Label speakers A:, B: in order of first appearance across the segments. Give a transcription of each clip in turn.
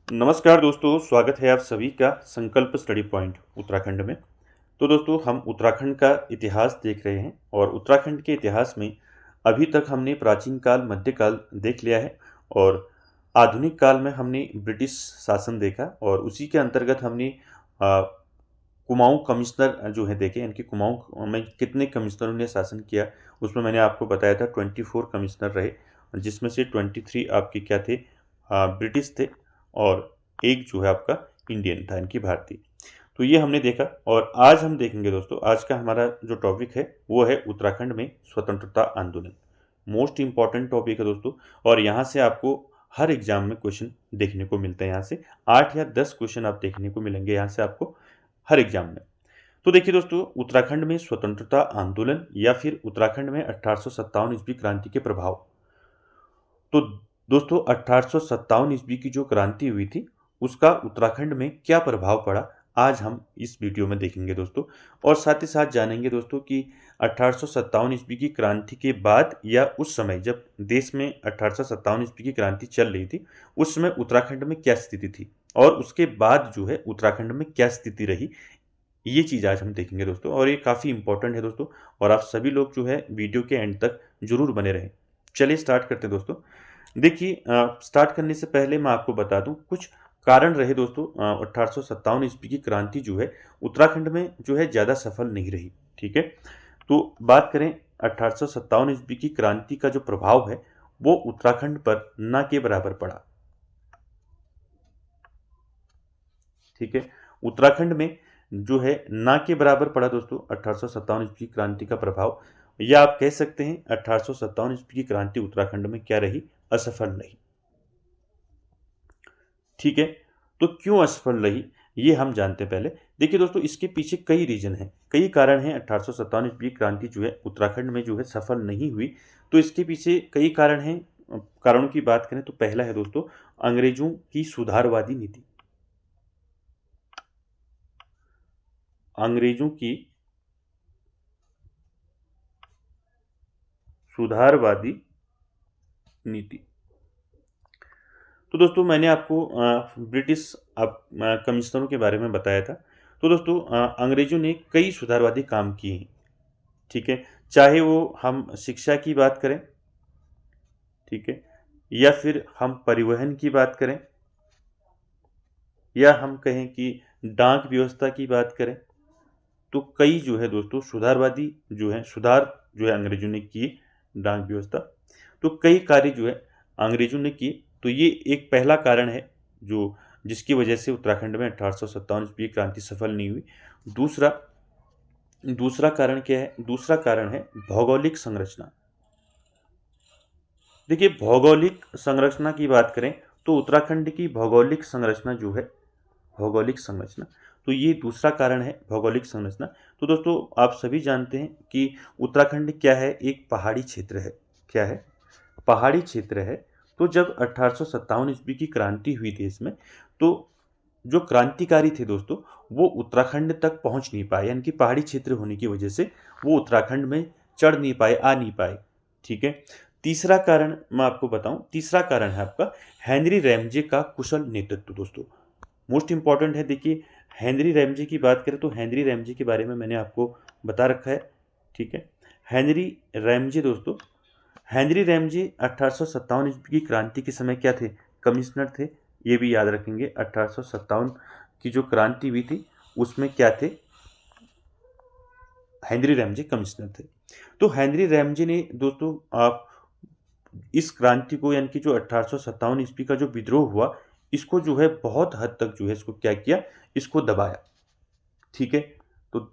A: नमस्कार दोस्तों, स्वागत है आप सभी का संकल्प स्टडी पॉइंट उत्तराखंड में। तो दोस्तों, हम उत्तराखंड का इतिहास देख रहे हैं और उत्तराखंड के इतिहास में अभी तक हमने प्राचीन काल, मध्यकाल देख लिया है और आधुनिक काल में हमने ब्रिटिश शासन देखा और उसी के अंतर्गत हमने अ, कुमाऊँ कमिश्नर जो है देखे, इनके कुमाऊँ में कितने कमिश्नरों ने शासन किया, उसमें मैंने आपको बताया था 24 कमिश्नर रहे, जिसमें से 23 आपके क्या थे, ब्रिटिश थे और एक जो है आपका इंडियन था, इनकी भारतीय। तो ये हमने देखा और आज हम देखेंगे दोस्तों, आज का हमारा जो टॉपिक है वो है उत्तराखंड में स्वतंत्रता आंदोलन। मोस्ट इम्पॉर्टेंट टॉपिक है दोस्तों और यहाँ से आपको हर एग्जाम में क्वेश्चन देखने को मिलते हैं। यहाँ से 8 या 10 क्वेश्चन आप देखने को मिलेंगे यहाँ से आपको हर एग्जाम में। तो देखिए दोस्तों, उत्तराखंड में स्वतंत्रता आंदोलन या फिर उत्तराखंड में 1857 ईस्वी क्रांति के प्रभाव। तो दोस्तों, 1857 ईस्वी की जो क्रांति हुई थी उसका उत्तराखंड में क्या प्रभाव पड़ा, आज हम इस वीडियो में देखेंगे दोस्तों। और साथ ही साथ जानेंगे दोस्तों कि 1857 ईस्वी की क्रांति के बाद या उस समय जब देश में 1857 ईस्वी की क्रांति चल रही थी, उस समय उत्तराखंड में क्या स्थिति थी और उसके बाद जो है उत्तराखंड में क्या स्थिति रही, ये चीज़ आज हम देखेंगे दोस्तों। और ये काफ़ी इंपॉर्टेंट है दोस्तों और आप सभी लोग जो है वीडियो के एंड तक जरूर बने रहें। चलिए स्टार्ट करते हैं दोस्तों। देखिए, स्टार्ट करने से पहले मैं आपको बता दूं कुछ कारण रहे दोस्तों। 1857 ईस्वी की क्रांति जो है उत्तराखंड में जो है ज़्यादा सफल नहीं रही। ठीक है, तो बात करें 1857 ईस्वी की क्रांति का जो प्रभाव है वो उत्तराखंड पर ना के बराबर पड़ा। ठीक है, उत्तराखंड में जो है ना के बराबर पड़ा दोस्तों 1857 ईस्वी की क्रांति का प्रभाव, या आप कह सकते हैं 1857 ईस्वी की क्रांति उत्तराखंड में क्या रही, असफल रही। ठीक है, तो क्यों असफल रही ये हम जानते हैं पहले। देखिए दोस्तों, इसके पीछे कई रीजन हैं, कई कारण हैं। 1857 ईस्वी की क्रांति जो है उत्तराखंड में जो है सफल नहीं हुई, तो इसके पीछे कई कारण हैं। कारणों की बात करें तो पहला है दोस्तों अंग्रेजों की सुधारवादी नीति। अंग्रेजों की सुधारवादी नीति। तो दोस्तों, मैंने आपको ब्रिटिश कमिश्नरों के बारे में बताया था। तो दोस्तों, अंग्रेजों ने कई सुधारवादी काम किए हैं। ठीक है, चाहे वो हम शिक्षा की बात करें, ठीक है, या फिर हम परिवहन की बात करें, या हम कहें कि डाक व्यवस्था की बात करें, तो कई जो है दोस्तों सुधारवादी जो है सुधार जो है अंग्रेजों ने किए डाक व्यवस्था। तो कई कार्य जो है अंग्रेजों ने किए। तो ये एक पहला कारण है जो जिसकी वजह से उत्तराखंड में 1857 ईस्वी की क्रांति सफल नहीं हुई। दूसरा दूसरा कारण क्या है? दूसरा कारण है भौगोलिक संरचना। देखिए, भौगोलिक संरचना की बात करें तो उत्तराखंड की भौगोलिक संरचना जो है, भौगोलिक संरचना, तो ये दूसरा कारण है, भौगोलिक संरचना। तो दोस्तों, आप सभी जानते हैं कि उत्तराखंड क्या है, एक पहाड़ी क्षेत्र है। क्या है? पहाड़ी क्षेत्र है। तो जब 1857 ईस्वी की क्रांति हुई थी इसमें, तो जो क्रांतिकारी थे दोस्तों वो उत्तराखंड तक पहुंच नहीं पाए, यानी कि पहाड़ी क्षेत्र होने की वजह से वो उत्तराखंड में चढ़ नहीं पाए, आ नहीं पाए। ठीक है, तीसरा कारण मैं आपको बताऊं, तीसरा कारण है आपका हेनरी रैमजे का कुशल नेतृत्व दोस्तों। मोस्ट इंपॉर्टेंट है। देखिए, हेनरी रैमजे की बात करें तो हेनरी रैमजे के बारे में मैंने आपको बता रखा है। ठीक है, हेनरी रैमजे दोस्तों, हेनरी रैमजे 1857 ईस्वी की क्रांति के समय क्या थे? कमिश्नर थे। ये भी याद रखेंगे, 1857 की जो क्रांति हुई थी उसमें क्या थे? हेनरी रैमजे कमिश्नर थे। तो हेनरी रैमजे ने दोस्तों आप इस क्रांति को, यानी कि जो 1857 ईस्वी का जो विद्रोह हुआ, इसको जो है बहुत हद तक जो है इसको क्या किया, इसको दबाया। ठीक है, तो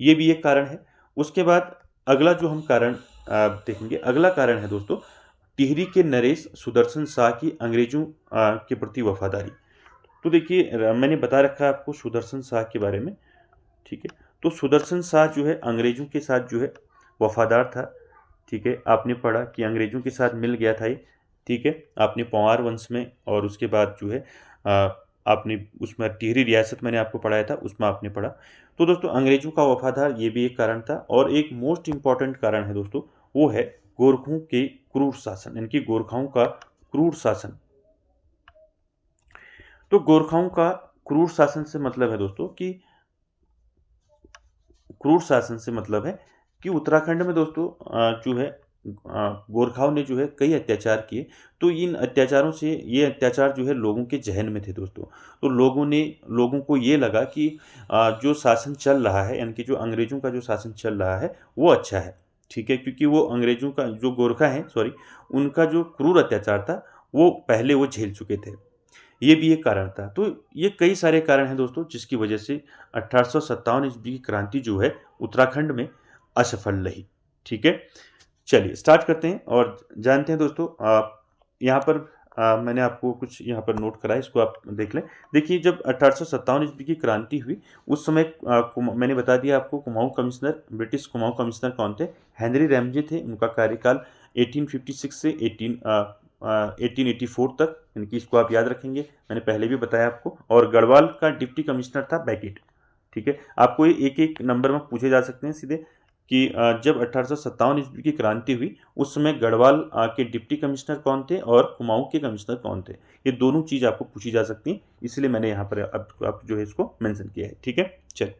A: ये भी एक कारण है। उसके बाद अगला जो हम कारण देखेंगे, अगला कारण है दोस्तों टिहरी के नरेश सुदर्शन शाह की अंग्रेजों के प्रति वफादारी। तो देखिए, मैंने बता रखा है आपको सुदर्शन शाह के बारे में। ठीक है, तो सुदर्शन शाह जो है अंग्रेजों के साथ जो है वफादार था। ठीक है, आपने पढ़ा कि अंग्रेजों के साथ मिल गया था ये। ठीक है, आपने पंवार वंश में और उसके बाद जो है आपने उसमें टिहरी रियासत मैंने आपको पढ़ाया था, उसमें आपने पढ़ा। तो दोस्तों, अंग्रेजों का वफादार, ये भी एक कारण था। और एक मोस्ट इंपॉर्टेंट कारण है दोस्तों, वो है गोरखों के क्रूर शासन, यानी कि गोरखाओं का क्रूर शासन। तो गोरखाओं का क्रूर शासन से मतलब है दोस्तों कि क्रूर शासन से मतलब है कि उत्तराखंड में दोस्तों जो है गोरखाओं ने जो है कई अत्याचार किए। तो इन अत्याचारों से ये अत्याचार जो है लोगों के ज़हन में थे दोस्तों। तो लोगों को ये लगा कि जो शासन चल रहा है यानी कि जो अंग्रेज़ों का जो शासन चल रहा है वो अच्छा है, ठीक है? क्योंकि वो अंग्रेज़ों का जो गोरखा हैं सॉरी, उनका जो क्रूर अत्याचार था वो पहले वो झेल चुके थे। ये भी एक कारण था। तो ये कई सारे कारण हैं दोस्तों जिसकी वजह से 1857 ईस्वी की क्रांति जो है उत्तराखंड में असफल रही। ठीक है? चलिए स्टार्ट करते हैं और जानते हैं दोस्तों यहाँ पर मैंने आपको कुछ यहाँ पर नोट करा है, इसको आप देख लें। देखिए जब 1857 ईस्वी की क्रांति हुई उस समय मैंने बता दिया आपको Kumaon commissioner, British Kumaon commissioner कौन थे? हेनरी रैमजे थे। उनका कार्यकाल 1856 से 1884 तक, यानी कि इसको आप याद रखेंगे, मैंने पहले भी बताया आपको। और गढ़वाल का डिप्टी कमिश्नर था बैकेट। ठीक है, आपको ये एक एक नंबर में पूछे जा सकते हैं सीधे कि जब 1857 ईस्वी की क्रांति हुई उस समय गढ़वाल के डिप्टी कमिश्नर कौन थे और कुमाऊँ के कमिश्नर कौन थे। ये दोनों चीज़ आपको पूछी जा सकती हैं, इसलिए मैंने यहाँ पर अब जो है इसको मेंशन किया है। ठीक है, चलिए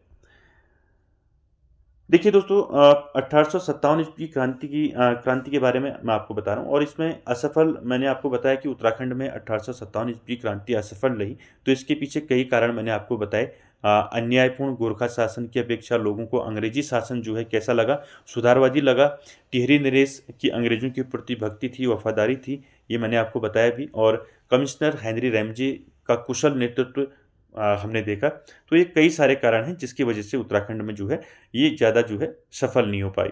A: देखिए दोस्तों 1857 ईस्वी की क्रांति के बारे में मैं आपको बता रहा हूँ। और इसमें असफल, मैंने आपको बताया कि उत्तराखंड में 1857 ईस्वी की क्रांति असफल रही। तो इसके पीछे कई कारण मैंने आपको बताए। अन्यायपूर्ण गोरखा शासन की अपेक्षा लोगों को अंग्रेजी शासन जो है कैसा लगा? सुधारवादी लगा। टिहरी नरेश की अंग्रेजों के प्रति भक्ति थी, वफादारी थी, ये मैंने आपको बताया भी। और कमिश्नर हेनरी रैमजे का कुशल नेतृत्व हमने देखा। तो ये कई सारे कारण हैं जिसकी वजह से उत्तराखंड में जो है ये ज़्यादा जो है सफल नहीं हो पाई।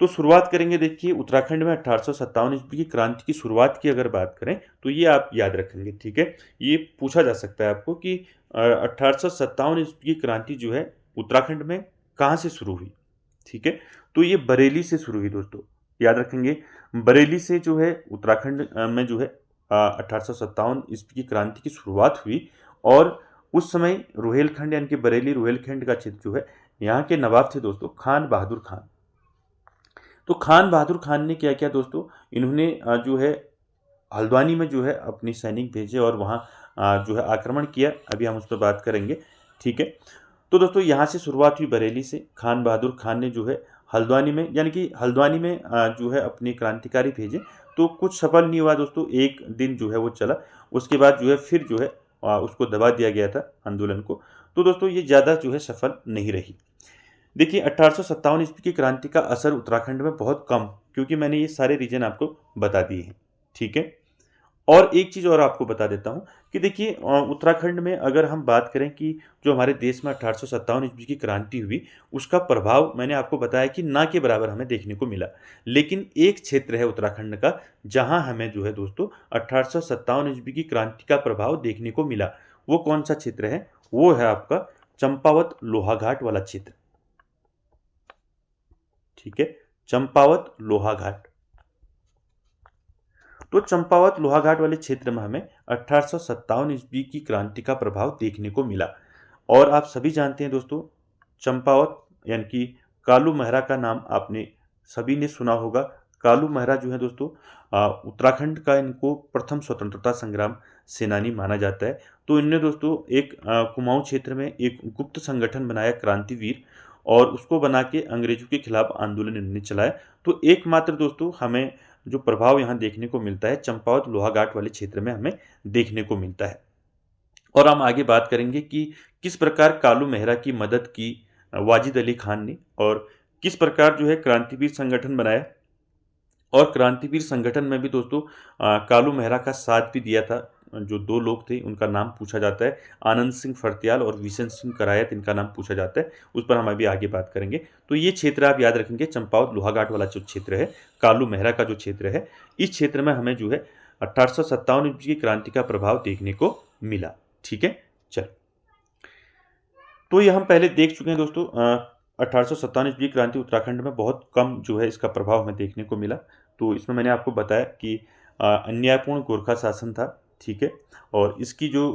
A: तो शुरुआत करेंगे, देखिए उत्तराखंड में 1857 ईस्वी की क्रांति की शुरुआत की अगर बात करें तो ये आप याद रखेंगे। ठीक है, ये पूछा जा सकता है आपको कि 1857 ईस्वी की क्रांति जो है उत्तराखंड में कहाँ से शुरू हुई। ठीक है, तो ये बरेली से शुरू हुई दोस्तों, याद रखेंगे। बरेली से जो है उत्तराखंड में जो है 1857 ईस्वी की क्रांति की शुरुआत हुई। और उस समय रुहेलखंड यानी कि बरेली रुहेलखंड का क्षेत्र जो है, यहाँ के नवाब थे दोस्तों खान बहादुर खान। तो खान बहादुर खान ने क्या किया दोस्तों, इन्होंने जो है हल्द्वानी में जो है अपनी सैनिक भेजे और वहाँ जो है आक्रमण किया। अभी हम उस पर बात करेंगे। ठीक है, तो दोस्तों यहाँ से शुरुआत हुई बरेली से। खान बहादुर खान ने जो है हल्द्वानी में यानी कि हल्द्वानी में जो है अपने क्रांतिकारी भेजे। तो कुछ सफल नहीं हुआ दोस्तों, एक दिन जो है वो चला, उसके बाद जो है फिर जो है उसको दबा दिया गया था आंदोलन को। तो दोस्तों ये ज़्यादा जो है सफल नहीं रही। देखिए 1857 ईस्वी की क्रांति का असर उत्तराखंड में बहुत कम, क्योंकि मैंने ये सारे रीजन आपको बता दिए हैं। ठीक है, और एक चीज़ और आपको बता देता हूँ कि देखिए उत्तराखंड में अगर हम बात करें कि जो हमारे देश में 1857 ईस्वी की क्रांति हुई उसका प्रभाव मैंने आपको बताया कि ना के बराबर हमें देखने को मिला। लेकिन एक क्षेत्र है उत्तराखंड का जहाँ हमें जो है दोस्तों 1857 ईस्वी की क्रांति का प्रभाव देखने को मिला। वो कौन सा क्षेत्र है? वो है आपका चंपावत लोहाघाट वाला क्षेत्र। ठीक है, चंपावत लोहाघाट। तो चंपावत लोहाघाट वाले क्षेत्र में हमें 1857 ईस्वी की क्रांति का प्रभाव देखने को मिला। और आप सभी जानते हैं दोस्तों चंपावत यानी कि कालू मेहरा का नाम आपने सभी ने सुना होगा। कालू मेहरा जो है दोस्तों उत्तराखंड का इनको प्रथम स्वतंत्रता संग्राम सेनानी माना जाता है। तो इनने दोस्तों एक कुमाऊं क्षेत्र में एक गुप्त संगठन बनाया क्रांतिवीर, और उसको बना के अंग्रेजों के खिलाफ आंदोलन इन्होंने चलाया। तो एकमात्र दोस्तों हमें जो प्रभाव यहाँ देखने को मिलता है चंपावत लोहाघाट वाले क्षेत्र में हमें देखने को मिलता है। और हम आगे बात करेंगे कि किस प्रकार कालू मेहरा की मदद की वाजिद अली खान ने, और किस प्रकार जो है क्रांतिवीर संगठन बनाया। और क्रांतिवीर संगठन में भी दोस्तों कालू मेहरा का साथ भी दिया था। जो दो लोग थे उनका नाम पूछा जाता है, आनंद सिंह फर्त्याल और विशन सिंह करायत, इनका नाम पूछा जाता है। उस पर हम अभी आगे बात करेंगे। तो ये क्षेत्र आप याद रखेंगे, चंपावत लोहाघाट वाला जो क्षेत्र है, कालू मेहरा का जो क्षेत्र है, इस क्षेत्र में हमें जो है 1857 की क्रांति का प्रभाव देखने को मिला। ठीक है, चलो तो ये हम पहले देख चुके हैं दोस्तों 1857 ईस्वी क्रांति उत्तराखंड में बहुत कम जो है इसका प्रभाव हमें देखने को मिला। तो इसमें मैंने आपको बताया कि अन्यायपूर्ण गोरखा शासन था। ठीक है, और इसकी जो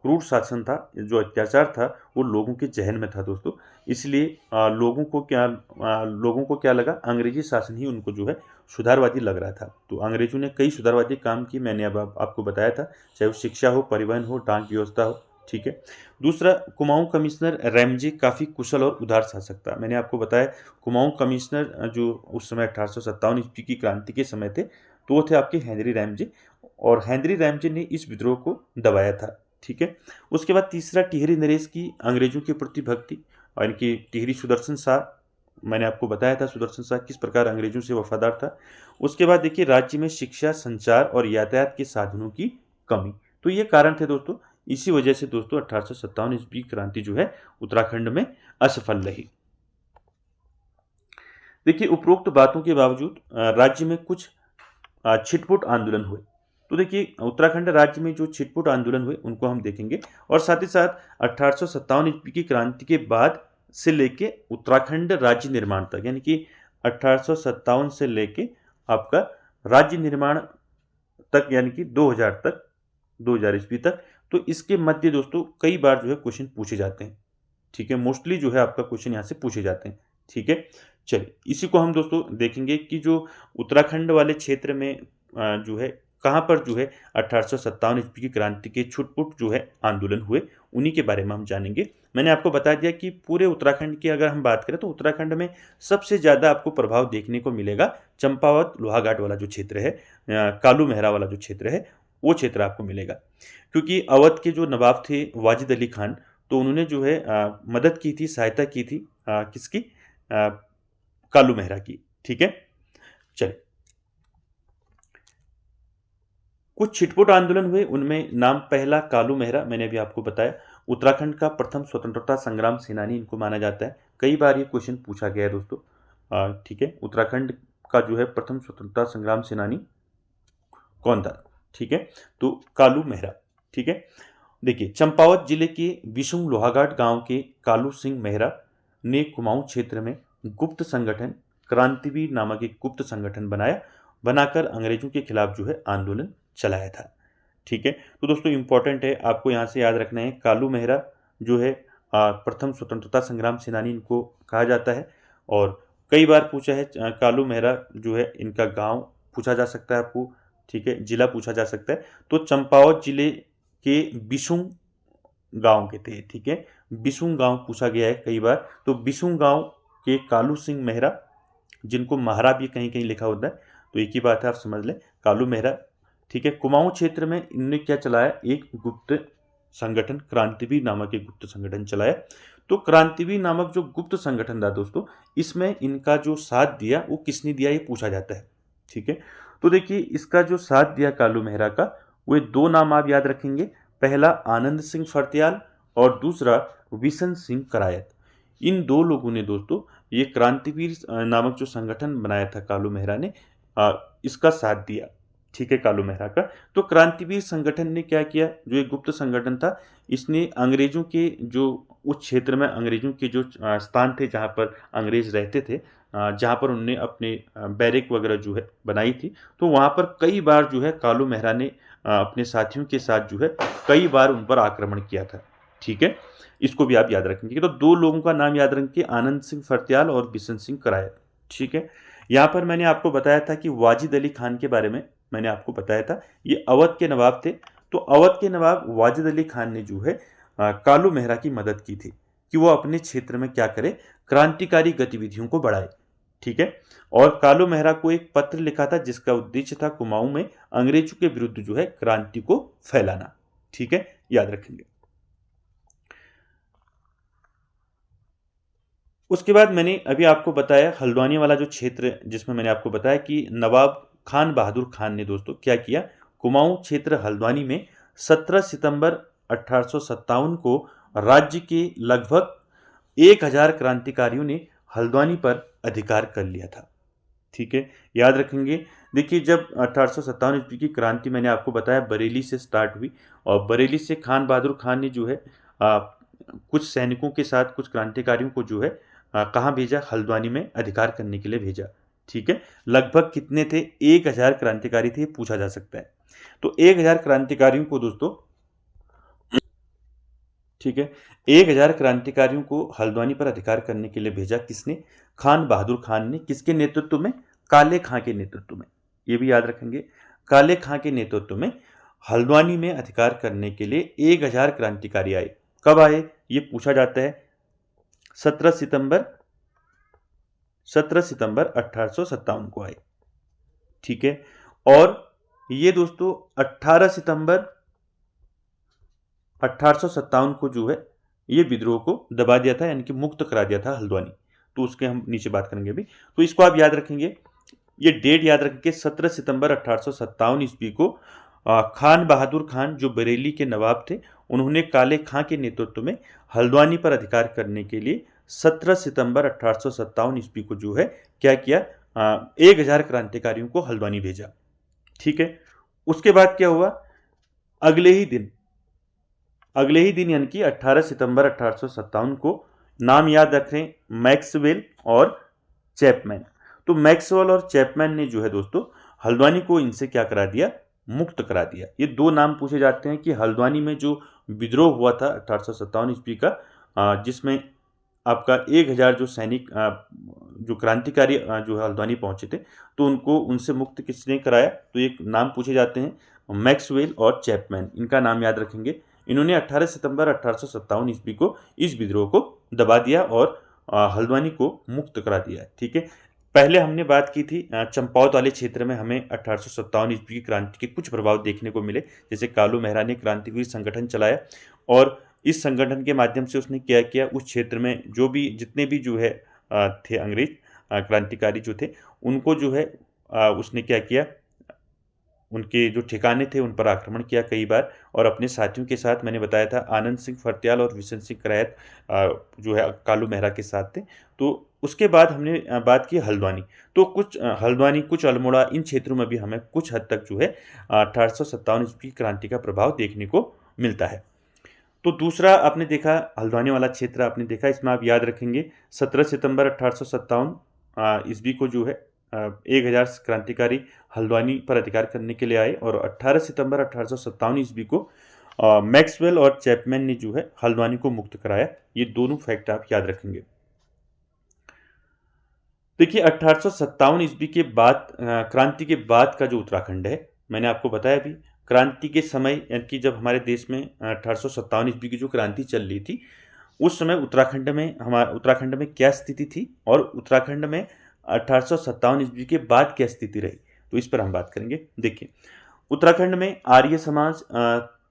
A: क्रूर शासन था, जो अत्याचार था, वो लोगों के जहन में था दोस्तों। इसलिए लोगों को क्या लगा, अंग्रेजी शासन ही उनको जो है सुधारवादी लग रहा था। तो अंग्रेजों ने कई सुधारवादी काम किए, मैंने अब आपको बताया था, चाहे वो शिक्षा हो, परिवहन हो, डाक व्यवस्था हो। ठीक है। दूसरा, कुमाऊं कमिश्नर रैमजे काफ़ी कुशल और उदार शासक था। मैंने आपको बताया कुमाऊं कमिश्नर जो उस समय 1857 ईस्वी की क्रांति के समय थे, तो वो थे आपके हेनरी रैमजे, और हेनरी रैमजे ने इस विद्रोह को दबाया था। ठीक है। उसके बाद तीसरा, टिहरी नरेश की अंग्रेजों के प्रति भक्ति, और इनकी टिहरी सुदर्शन शाह, मैंने आपको बताया था सुदर्शन शाह किस प्रकार अंग्रेजों से वफादार था। उसके बाद देखिए राज्य में शिक्षा, संचार और यातायात के साधनों की कमी। तो ये कारण थे दोस्तों, इसी वजह से दोस्तों 1857 ईस्वी क्रांति जो है उत्तराखंड में असफल रही। देखिए उपरोक्त बातों के बावजूद राज्य में कुछ छिटपुट आंदोलन हुए। तो देखिए उत्तराखंड राज्य में जो छिटपुट आंदोलन हुए उनको हम देखेंगे, और साथ ही साथ 1857 ईस्वी की क्रांति के बाद से लेके उत्तराखंड राज्य निर्माण तक, यानी कि 1857 से लेके आपका राज्य निर्माण तक, यानी कि 2000 तक, 2000 ईस्वी तक। तो इसके मध्य दोस्तों कई बार जो है क्वेश्चन पूछे जाते हैं। ठीक है, मोस्टली जो है आपका क्वेश्चन यहाँ से पूछे जाते हैं। ठीक है, चलिए इसी को हम दोस्तों देखेंगे कि जो उत्तराखंड वाले क्षेत्र में जो है कहाँ पर जो है 1857 ईस्वी की क्रांति के छुटपुट जो है आंदोलन हुए, उन्हीं के बारे में हम जानेंगे। मैंने आपको बता दिया कि पूरे उत्तराखंड की अगर हम बात करें तो उत्तराखंड में सबसे ज़्यादा आपको प्रभाव देखने को मिलेगा चंपावत लोहाघाट वाला जो क्षेत्र है, कालू मेहरा वाला जो क्षेत्र है, वो क्षेत्र आपको मिलेगा। क्योंकि अवध के जो नवाब थे वाजिद अली खान, तो उन्होंने जो है मदद की थी, सहायता की थी किसकी, कालू मेहरा की। ठीक है, चलिए कुछ छिटपुट आंदोलन हुए, उनमें नाम पहला कालू मेहरा, मैंने अभी आपको बताया उत्तराखंड का प्रथम स्वतंत्रता संग्राम सेनानी इनको माना जाता है। कई बार ये क्वेश्चन पूछा गया है दोस्तों। ठीक है, उत्तराखंड का जो है प्रथम स्वतंत्रता संग्राम सेनानी कौन था? ठीक है, तो कालू मेहरा। ठीक है, देखिए चंपावत जिले के बिशुंग लोहाघाट गांव के कालू सिंह मेहरा ने कुमाऊं क्षेत्र में गुप्त संगठन क्रांतिवीर नामक एक गुप्त संगठन बनाकर अंग्रेजों के खिलाफ जो है आंदोलन चलाया था। ठीक है, तो दोस्तों इंपॉर्टेंट है, आपको यहाँ से याद रखना है कालू मेहरा जो है प्रथम स्वतंत्रता संग्राम सेनानी इनको कहा जाता है। और कई बार पूछा है कालू मेहरा जो है, इनका गांव पूछा जा सकता है आपको। ठीक है, जिला पूछा जा सकता है, तो चंपावत जिले के बिशुंग गांव के थे। ठीक है, बिशुंग गांव पूछा गया है कई बार, तो बिशुंग गांव के कालू सिंह मेहरा, जिनको महारा भी कहीं कहीं लिखा होता है, तो एक ही बात है, आप समझ लें कालू मेहरा। ठीक है, कुमाऊं क्षेत्र में इन्होंने क्या चलाया, एक गुप्त संगठन क्रांतिवीर नामक एक गुप्त संगठन चलाया। तो क्रांतिवीर नामक जो गुप्त संगठन था दोस्तों, इसमें इनका जो साथ दिया वो किसने दिया, ये पूछा जाता है। ठीक है, तो देखिए इसका जो साथ दिया कालू मेहरा का, वे दो नाम आप याद रखेंगे, पहला आनंद सिंह फर्त्याल और दूसरा विशन सिंह करायत। इन दो लोगों ने दोस्तों ये क्रांतिवीर नामक जो संगठन बनाया था कालू मेहरा ने, इसका साथ दिया। ठीक है, कालू मेहरा का। तो क्रांतिवीर संगठन ने क्या किया, जो एक गुप्त संगठन था, इसने अंग्रेजों के जो उस क्षेत्र में अंग्रेजों के जो स्थान थे जहाँ पर अंग्रेज रहते थे, जहाँ पर उन्होंने अपने बैरक वगैरह जो है बनाई थी, तो वहाँ पर कई बार जो है कालू मेहरा ने अपने साथियों के साथ जो है कई बार उन पर आक्रमण किया था। ठीक है, इसको भी आप याद रखेंगे। तो दो लोगों का नाम याद रखेंगे, आनंद सिंह फर्त्याल और बिशन सिंह करायत। ठीक है, यहाँ पर मैंने आपको बताया था कि वाजिद अली खान के बारे में मैंने आपको बताया था, ये अवध के नवाब थे। तो अवध के नवाब वाजिद अली खान ने जो है कालू मेहरा की मदद की थी कि वो अपने क्षेत्र में क्या करे, क्रांतिकारी गतिविधियों को बढ़ाए। ठीक है, और कालू मेहरा को एक पत्र लिखा था जिसका उद्देश्य था कुमाऊं में अंग्रेजों के विरुद्ध जो है क्रांति को फैलाना। ठीक है, याद रखेंगे। उसके बाद मैंने अभी आपको बताया हल्द्वानी वाला जो क्षेत्र, जिसमें मैंने आपको बताया कि नवाब खान बहादुर खान ने दोस्तों क्या किया, कुमाऊं क्षेत्र हल्द्वानी में 17 सितंबर 1857 को राज्य के लगभग 1000 क्रांतिकारियों ने हल्द्वानी पर अधिकार कर लिया था। ठीक है, याद रखेंगे। देखिए जब 1857 ईस्वी की क्रांति मैंने आपको बताया बरेली से स्टार्ट हुई, और बरेली से खान बहादुर खान ने जो है कुछ सैनिकों के साथ कुछ क्रांतिकारियों को जो है कहाँ भेजा, हल्द्वानी में अधिकार करने के लिए भेजा। ठीक है, लगभग कितने थे, 1000 क्रांतिकारी थे, पूछा जा सकता है। तो 1000 क्रांतिकारियों को दोस्तों, ठीक है, 1000 क्रांतिकारियों को हल्द्वानी पर अधिकार करने के लिए भेजा किसने, खान बहादुर खान ने। किसके नेतृत्व में, काले खां के नेतृत्व में, ये भी याद रखेंगे, काले खां के नेतृत्व में हल्द्वानी में अधिकार करने के लिए 1000 क्रांतिकारी आए। कब आए ये पूछा जाता है। 17 सितंबर 1857 को आए। ठीक है, और ये दोस्तों 18 सितंबर 1857 को जो है ये विद्रोह को दबा दिया था, यानी कि मुक्त करा दिया था हल्द्वानी। तो उसके हम नीचे बात करेंगे अभी। तो इसको आप याद रखेंगे, ये डेट याद रखेंगे। 17 सितंबर 1857 ईस्वी को खान बहादुर खान जो बरेली के नवाब थे, उन्होंने काले खां के नेतृत्व में हल्द्वानी पर अधिकार करने के लिए 17 सितंबर 1857 ईस्वी को जो है क्या किया, 1000 क्रांतिकारियों को हल्द्वानी भेजा। ठीक है, उसके बाद क्या हुआ, अगले ही दिन यानी कि 18 सितंबर 1857 को, नाम याद रखें, मैक्सवेल और चैपमैन। तो मैक्सवेल और चैपमैन ने जो है दोस्तों हल्द्वानी को इनसे क्या करा दिया, मुक्त करा दिया। ये दो नाम पूछे जाते हैं कि हल्द्वानी में जो विद्रोह हुआ था 1857 ईस्वी का, जिसमें आपका 1000 जो सैनिक जो क्रांतिकारी जो है हल्द्वानी पहुंचे थे, तो उनको उनसे मुक्त किसने कराया, तो एक नाम पूछे जाते हैं मैक्सवेल और चैपमैन, इनका नाम याद रखेंगे। इन्होंने 18 सितंबर 1857 ईस्वी को इस विद्रोह को दबा दिया और हल्द्वानी को मुक्त करा दिया। ठीक है, पहले हमने बात की थी चंपावत वाले क्षेत्र में हमें 1857 ईस्वी की क्रांति के कुछ प्रभाव देखने को मिले, जैसे कालू मेहरा ने क्रांतिवीर संगठन चलाया और इस संगठन के माध्यम से उसने क्या किया, उस क्षेत्र में जो भी जितने भी जो है थे अंग्रेज क्रांतिकारी जो थे, उनको जो है उसने क्या किया, उनके जो ठिकाने थे उन पर आक्रमण किया कई बार, और अपने साथियों के साथ, मैंने बताया था आनंद सिंह फर्त्याल और विशन सिंह करायत जो है कालू मेहरा के साथ थे। तो उसके बाद हमने बात की हल्द्वानी। तो कुछ हल्द्वानी, कुछ अल्मोड़ा, इन क्षेत्रों में भी हमें कुछ हद तक जो है 1857 ईस्वी की क्रांति का प्रभाव देखने को मिलता है। तो दूसरा आपने देखा हल्द्वानी वाला क्षेत्र आपने देखा, इसमें आप याद रखेंगे 17 सितंबर 1857 ईस्वी को जो है 1000 क्रांतिकारी हल्द्वानी पर अधिकार करने के लिए आए, और 18 सितंबर 1857 ईस्वी को मैक्सवेल और चैपमैन ने जो है हल्द्वानी को मुक्त कराया। ये दोनों फैक्ट आप याद रखेंगे। देखिए 1857 ईस्वी के बाद, क्रांति के बाद का जो उत्तराखंड है, मैंने आपको बताया भी, क्रांति के समय यानी कि जब हमारे देश में 1857 ईस्वी की जो क्रांति चल रही थी, उस समय उत्तराखंड में क्या स्थिति थी और उत्तराखंड में 1857 ईस्वी के बाद क्या स्थिति रही, तो इस पर हम बात करेंगे। देखिए उत्तराखंड में आर्य समाज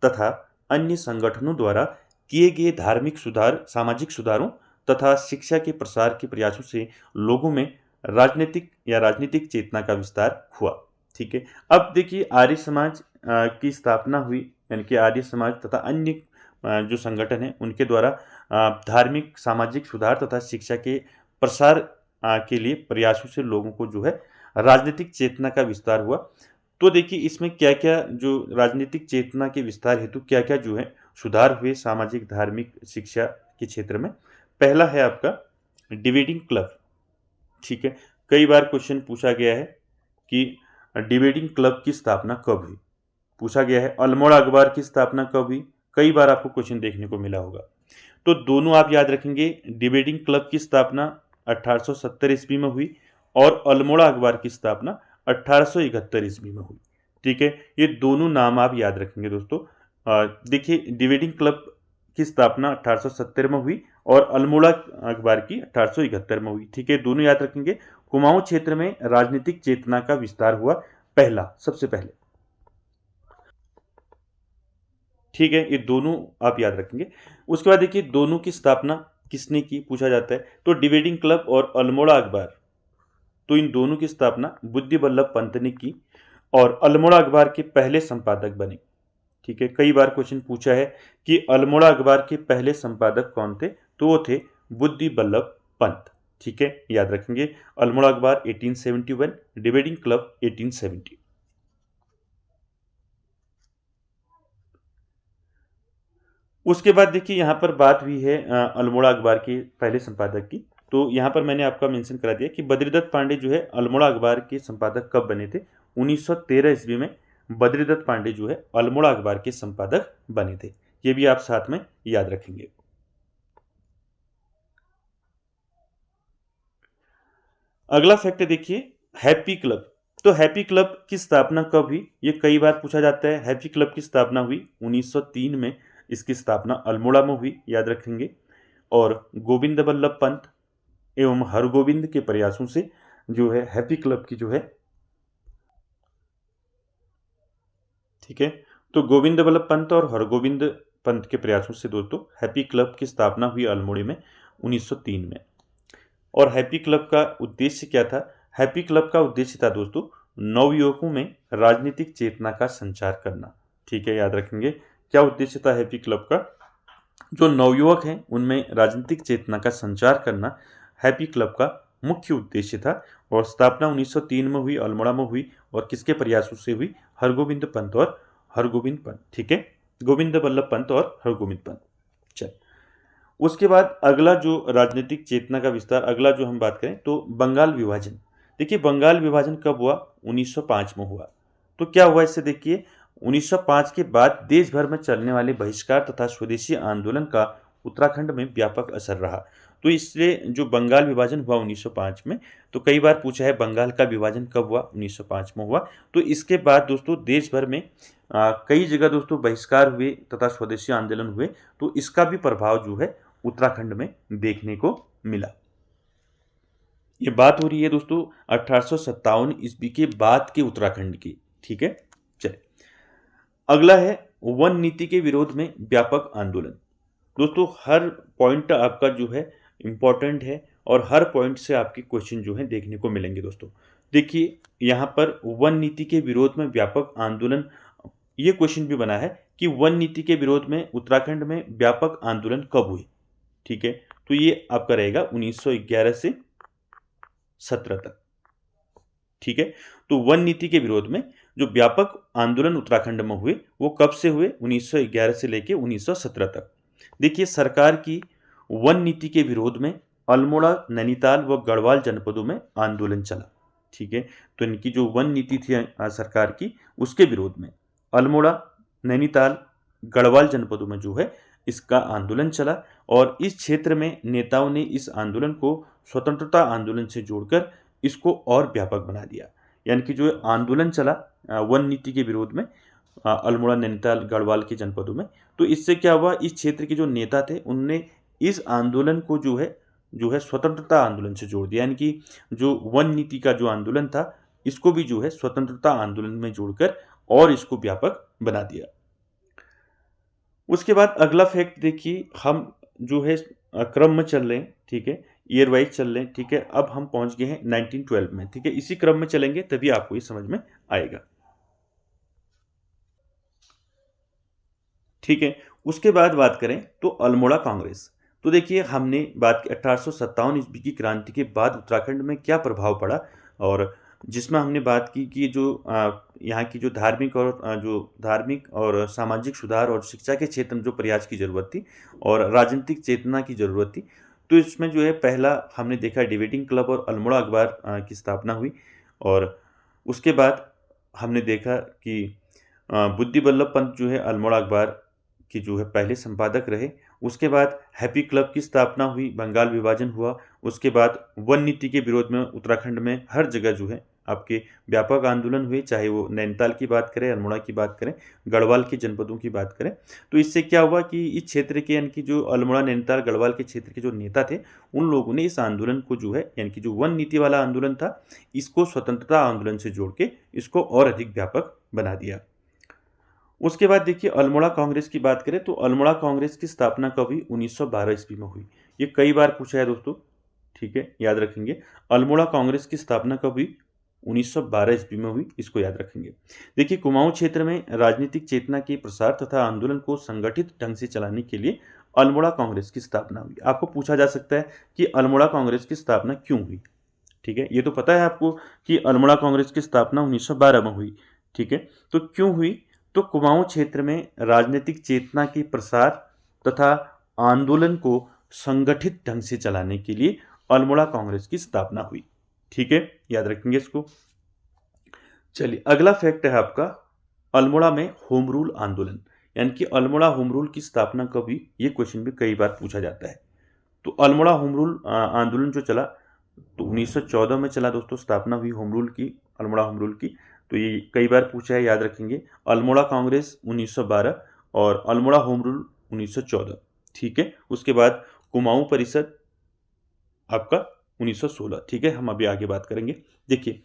A: तथा अन्य संगठनों द्वारा किए गए धार्मिक सुधार, सामाजिक सुधारों तथा शिक्षा के प्रसार के प्रयासों से लोगों में राजनीतिक चेतना का विस्तार हुआ। ठीक है, अब देखिए आर्य समाज की स्थापना हुई, यानी कि आर्य समाज तथा अन्य जो संगठन है उनके द्वारा धार्मिक, सामाजिक सुधार तथा शिक्षा के प्रसार के लिए प्रयासों से लोगों को जो है राजनीतिक चेतना का विस्तार हुआ। तो देखिए इसमें क्या क्या, जो राजनीतिक चेतना के विस्तार हेतु क्या क्या जो है सुधार हुए सामाजिक, धार्मिक, शिक्षा के क्षेत्र में। पहला है आपका डिबेटिंग क्लब। ठीक है, कई बार क्वेश्चन पूछा गया है कि डिबेटिंग क्लब की स्थापना कब हुई, पूछा गया है। अल्मोड़ा अखबार की स्थापना कब हुई, कई बार आपको क्वेश्चन देखने को मिला होगा। तो दोनों आप याद रखेंगे, डिबेटिंग क्लब की स्थापना 1870 ईस्वी में हुई और अल्मोड़ा अखबार की स्थापना 1871 ईस्वी में हुई। ठीक है, ये दोनों नाम आप याद रखेंगे दोस्तों। देखिए डिबेटिंग क्लब की स्थापना 1870 में हुई और अल्मोड़ा अखबार की 1871 में हुई। ठीक है, दोनों याद रखेंगे। कुमाऊं क्षेत्र में राजनीतिक चेतना का विस्तार हुआ सबसे पहले। ठीक है, ये दोनों आप याद रखेंगे। उसके बाद देखिए दोनों की स्थापना किसने की, पूछा जाता है। तो डिबेटिंग क्लब और अल्मोड़ा अखबार, तो इन दोनों की स्थापना बुद्धि बल्लभ पंत ने की और अल्मोड़ा अखबार के पहले संपादक बने। ठीक है, कई बार क्वेश्चन पूछा है कि अल्मोड़ा अखबार के पहले संपादक कौन थे, तो वो थे बुद्धि बल्लभ पंत। ठीक है, याद रखेंगे। अल्मोड़ा अखबार 1871, डिबेटिंग क्लब 1870। उसके बाद देखिए यहाँ पर बात हुई है अल्मोड़ा अखबार के पहले संपादक की। तो यहाँ पर मैंने आपका मेंशन करा दिया कि बद्रीदत्त पांडे जो है अल्मोड़ा अखबार के संपादक कब बने थे। 1913 ईस्वी में बद्रीदत्त पांडे जो है अल्मोड़ा अखबार के संपादक बने थे। ये भी आप साथ में याद रखेंगे। अगला फैक्ट देखिए, हैप्पी क्लब, तो हैप्पी क्लब की स्थापना कब हुई, ये कई बार पूछा जाता है। हैप्पी क्लब की स्थापना हुई 1903 में, इसकी स्थापना अल्मोड़ा में हुई, याद रखेंगे। और गोविंद बल्लभ पंत एवं हरगोविंद के प्रयासों से जो है हैप्पी क्लब की जो है, ठीक है, तो गोविंद बल्लभ पंत और हरगोविंद पंत के प्रयासों से दोस्तों हैप्पी क्लब की स्थापना हुई अल्मोड़ा में 1903 में। और हैप्पी क्लब का उद्देश्य क्या था? हैप्पी क्लब का उद्देश्य था दोस्तों नवयुवकों में राजनीतिक चेतना का संचार करना, ठीक है, याद रखेंगे। क्या उद्देश्य था हैप्पी क्लब का? जो नवयुवक हैं उनमें राजनीतिक चेतना का संचार करना हैप्पी क्लब का मुख्य उद्देश्य था। और स्थापना 1903 में हुई, अल्मोड़ा में हुई, और किसके प्रयासों से हुई? हरगोविंद पंत और हरगोविंद पंत, ठीक है, गोविंद बल्लभ पंत और हरगोविंद पंत। चल, उसके बाद अगला जो राजनीतिक चेतना का विस्तार, अगला जो हम बात करें तो बंगाल विभाजन। देखिए बंगाल विभाजन कब हुआ? 1905 में हुआ। तो क्या हुआ इससे? देखिए 1905 के बाद देश भर में चलने वाले बहिष्कार तथा स्वदेशी आंदोलन का उत्तराखंड में व्यापक असर रहा। तो इसलिए जो बंगाल विभाजन हुआ 1905 में, तो कई बार पूछा है बंगाल का विभाजन कब हुआ? 1905 में हुआ। तो इसके बाद दोस्तों देश भर में कई जगह दोस्तों बहिष्कार हुए तथा स्वदेशी आंदोलन हुए। तो इसका भी प्रभाव जो है उत्तराखंड में देखने को मिला। ये बात हो रही है दोस्तों 1857 ईस्वी के बाद के उत्तराखंड की, ठीक है। चलिए अगला है वन नीति के विरोध में व्यापक आंदोलन। दोस्तों हर पॉइंट आपका जो है इंपॉर्टेंट है और हर पॉइंट से आपके क्वेश्चन जो है देखने को मिलेंगे दोस्तों। देखिए यहाँ पर वन नीति के विरोध में व्यापक आंदोलन, ये क्वेश्चन भी बना है कि वन नीति के विरोध में उत्तराखंड में व्यापक आंदोलन कब हुए, ठीक है। तो ये आपका रहेगा 1911 से 17 तक, ठीक है। तो वन नीति के विरोध में जो व्यापक आंदोलन उत्तराखंड में हुए वो कब से हुए? 1911 से लेकर 1917 तक। देखिए सरकार की वन नीति के विरोध में अल्मोड़ा, नैनीताल व गढ़वाल जनपदों में आंदोलन चला, ठीक है। तो इनकी जो वन नीति थी सरकार की, उसके विरोध में अल्मोड़ा, नैनीताल, गढ़वाल जनपदों में जो है इसका आंदोलन चला। और इस क्षेत्र में नेताओं ने इस आंदोलन को स्वतंत्रता आंदोलन से जोड़कर इसको और व्यापक बना दिया। यानी कि जो आंदोलन चला वन नीति के विरोध में अल्मोड़ा, नैनीताल, गढ़वाल के जनपदों में, तो इससे क्या हुआ? इस क्षेत्र के जो नेता थे उनने इस आंदोलन को जो है स्वतंत्रता आंदोलन से जोड़ दिया। यानी कि जो वन नीति का जो आंदोलन था इसको भी जो है स्वतंत्रता आंदोलन में जोड़कर और इसको व्यापक बना दिया। उसके बाद अगला फैक्ट देखिए, हम जो है क्रम में चल रहे हैं, ठीक है, ईयर वाइज चल रहे हैं, ठीक है। अब हम पहुंच गए हैं 1912 में, ठीक है। इसी क्रम में चलेंगे तभी आपको ये समझ में आएगा, ठीक है। उसके बाद बात करें तो अल्मोड़ा कांग्रेस। तो देखिए हमने बात की 1857 ईस्वी की क्रांति के बाद उत्तराखंड में क्या प्रभाव पड़ा, और जिसमें हमने बात की कि जो यहाँ की जो धार्मिक और सामाजिक सुधार और शिक्षा के क्षेत्र में जो प्रयास की ज़रूरत थी और राजनीतिक चेतना की ज़रूरत थी। तो इसमें जो है पहला हमने देखा डिबेटिंग क्लब और अल्मोड़ा अखबार की स्थापना हुई। और उसके बाद हमने देखा कि बुद्धि बल्लभ पंत जो है अल्मोड़ा अखबार की जो है पहले संपादक रहे। उसके बाद हैप्पी क्लब की स्थापना हुई, बंगाल विभाजन हुआ। उसके बाद वन नीति के विरोध में उत्तराखंड में हर जगह जो है आपके व्यापक आंदोलन हुए, चाहे वो नैनीताल की बात करें, अल्मोड़ा की बात करें, गढ़वाल के जनपदों की बात करें। तो इससे क्या हुआ कि इस क्षेत्र के यानी कि जो अल्मोड़ा, नैनीताल, गढ़वाल के क्षेत्र के जो नेता थे उन लोगों ने इस आंदोलन को जो है यानी कि जो वन नीति वाला आंदोलन था इसको स्वतंत्रता आंदोलन से जोड़ के इसको और अधिक व्यापक बना दिया। उसके बाद देखिए अल्मोड़ा कांग्रेस की बात करें तो अल्मोड़ा कांग्रेस की स्थापना कब हुई? 1912 ईस्वी में हुई। ये कई बार पूछा है दोस्तों, ठीक है, याद रखेंगे। अल्मोड़ा कांग्रेस की स्थापना कब हुई? 1912 ईस्वी में हुई, इसको याद रखेंगे। देखिए कुमाऊं क्षेत्र में राजनीतिक चेतना के प्रसार तथा आंदोलन को संगठित ढंग से चलाने के लिए अल्मोड़ा कांग्रेस की स्थापना हुई। आपको पूछा जा सकता है कि अल्मोड़ा कांग्रेस की स्थापना क्यों हुई, ठीक है। ये तो पता है आपको कि अल्मोड़ा कांग्रेस की स्थापना 1912 में हुई, ठीक है। तो क्यों हुई? तो कुमाऊं क्षेत्र में राजनीतिक चेतना के प्रसार तथा आंदोलन को संगठित ढंग से चलाने के लिए अल्मोड़ा कांग्रेस की स्थापना हुई, ठीक है, याद रखेंगे इसको। चलिए अगला फैक्ट है आपका अल्मोड़ा में होम रूल आंदोलन, यानी कि अल्मोड़ा होम रूल की स्थापना कब हुई? ये क्वेश्चन भी कई बार पूछा जाता है। तो अल्मोड़ा होम रूल आंदोलन जो चला तो 1914 में चला दोस्तों, स्थापना हुई होम रूल की, अल्मोड़ा होम रूल की। तो ये कई बार पूछा है, याद रखेंगे। अल्मोड़ा कांग्रेस 1912 और अल्मोड़ा होम रूल 1914। ठीक है, उसके बाद कुमाऊं परिषद आपका 1916। ठीक है, हम अभी आगे बात करेंगे। देखिए,